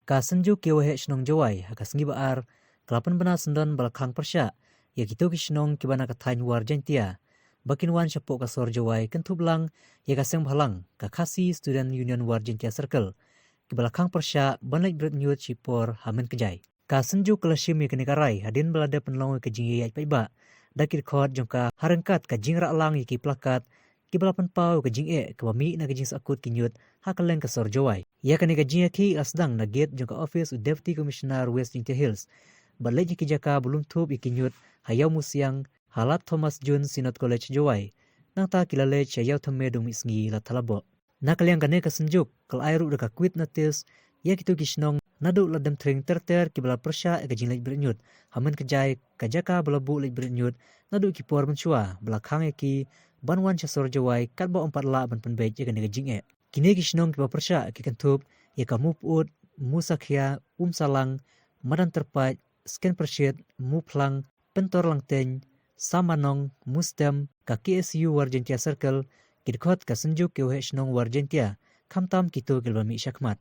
Ka senju kiwahe shnong jawai haka sengi baar kelapan bena sendan balakang persya ya gitu ki shnong kibana ka thain war jentia bakin wan syapok ka sor jawai kentublang ya ka seng bhalang ka khasi student union war jentia circle ki balakang persya banai bret nyut chipor hamen kejai ka senju kelashim ya kenikarai hadin belada penlong ke jingi ya paiba dakir khot jongka harengkat ka jingra lang ya ki plakat ki balapan pau ke jinge ke bami na ke jing sakut ki nyut hakaleng ka sor jawai ya kanika jinga ki asdang na gate jongka office deputy commissioner west Jintia Hills balai ki jaka belum thub ikinyut hayau musiang halat Thomas Jun Sinot College Jawai nang ta kilale chayau thame dung isngi la thalabo nakaliang kane ka senjuk kal airu deka quit notice ya kitu kisnong nadu ladam tring terter ki bala persya ka jinglai bernyut hamen kejai ka jaka balabu lek bernyut nadu ki por menchua belakang ki banwan chasor Jawai kat ba 4 la ban penbej ya kane jinge kini kisnong ki persya ki kantup ya ka muput musakhia salang madan terpat sken persyet muplang pentor langteng samanong mustem ka KSU Warjentia Circle kidkhot ka senjuk ke wehsnong Warjentia khamtam kitu kilbami syakmat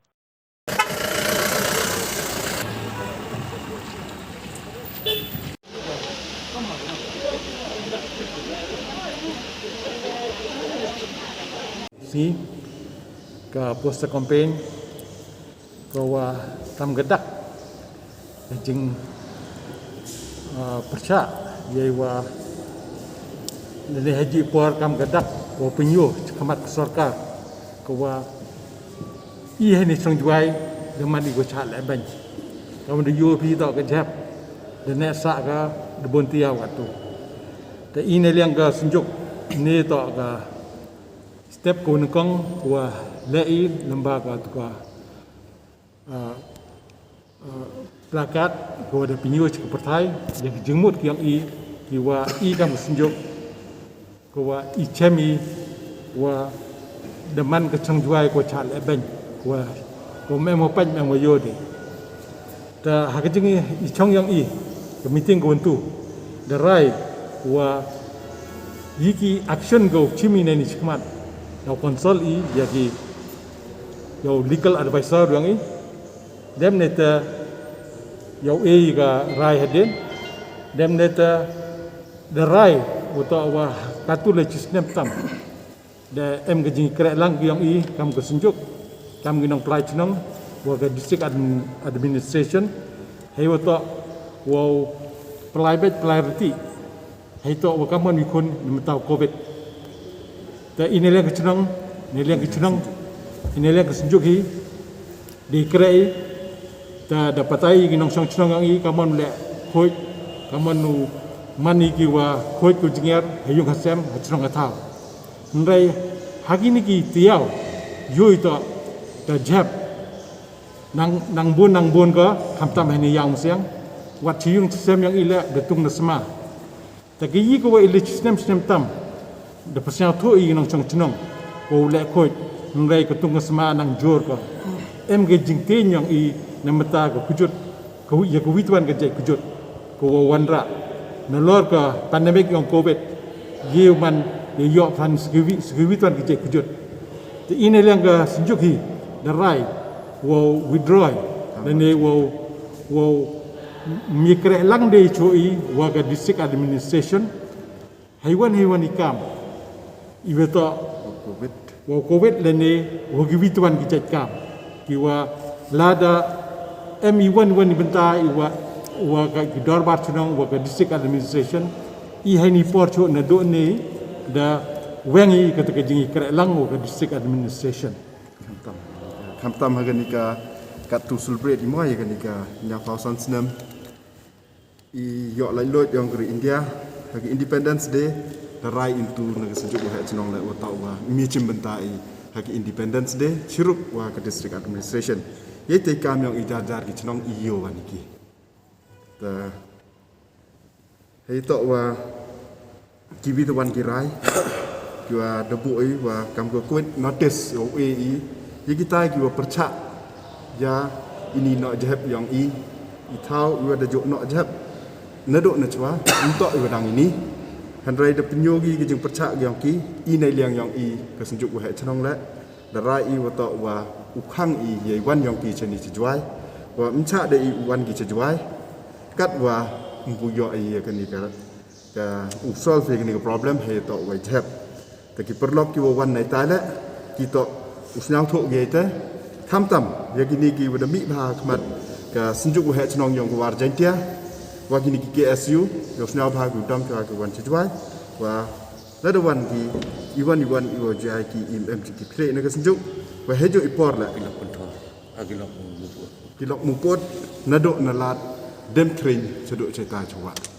si ka poster campaign bahwa tam gedak jing persya yaiwa nene haji por kam gedak wa penyu kamat sarkar kawa i hani song juai deman igo chat le ban kam de yu pi to ka jap de ne sa ka de bon tia watu te ine liang ga sunjuk ne to ka step ko nkong wa lei lembaga to ka plakat ko ada penyu ke pertai yang jengmut yang i wa i kam senjuk ko wa i chemi wa deman ke changjuai ko chat le ben ko memo pan memo yode ta ha ke jing i chong yang i ke meeting ko tu the right wa yiki action go chimi ne ni chikmat no konsol i yaki yo legal advisor yang i dem neta yo ga rai hadin dem neta the rai uta wa katu le chisnem tam de em gajing krek lang yang i kam ko sunjuk kam ginong plai chnong wa ga district administration hay uta wa private priority hay to wa kam mi kun mentau covid ta inilah kechnong inilah kesunjuk hi di krek ta dapatai ginong song chnong ang i kamon le khoi kamon nu mani ki wa khoi ku jingер hayung hasem chnong atha nrai hagini ki tiao yoi to ta jap nang bun ka khamtam hani yang siang wat chiung sem yang ila detung nasma ta ki yi ko wa ile system tam de pasal thu i ginong song chnong ko le khoi nrai ko tung nasma nang jor ko em ge jingte yang i namata ko kujut ko ya ko witwan ke jai kujut ko wanra na lor ka pandemic yang covid ye man ye yo fan witwan ke jai kujut ti ine yang ga senjuk hi the right wo withdraw dan ne wo mikre lang de chui wa ga district administration haiwan ikam ibeto covid lene wo gi witwan ke jai kam ki wa lada ME1 bentai wa ka dorbar chunong wa ka district administration i hani porcho na do ne da wengi ka ta jingi kre lang wa ka district administration kamtam haganika kat to celebrate mo ya ganika nya thousand snam i yo lai lot yang gri India hagi independence day the right into na sejuk wa chunong la wa ta wa mi chim bentai hagi independence day chirup wa ka district administration ye te kam yang ijajar ki chnong iyo waniki ta hei to wa kiwi to wan ki rai ki wa debu ai wa kam ko quit notice o e ye kita ki wa percha ya ini no jeb yang i thau wa da jo no jeb na do na chwa untuk wa dang ini handrai de penyogi ki jing percha yang ki i nei liang yang i ka senjuk wa chnong la da rai i wa to wa ukhang i ye wan yang ki chani chi jwai wa mcha de wan gi chajwai kat wa mbuyo ai kan ni ka solve ni problem he to wai thep ta ki perlok ki wan nai ta la ki to usnang tho ge te tham tam ya ki ni ki wa mi bha khmat ka sinjuk he chnong yong war jantia wa ki ni ki KSU yo snao bha ku tam ka wan chajwai wa la de wan ki iwan iwo jai ki im ki play na ka sinjuk wa he jo ipor la kilok mukot nadok nalat dem train sedok cerita cuak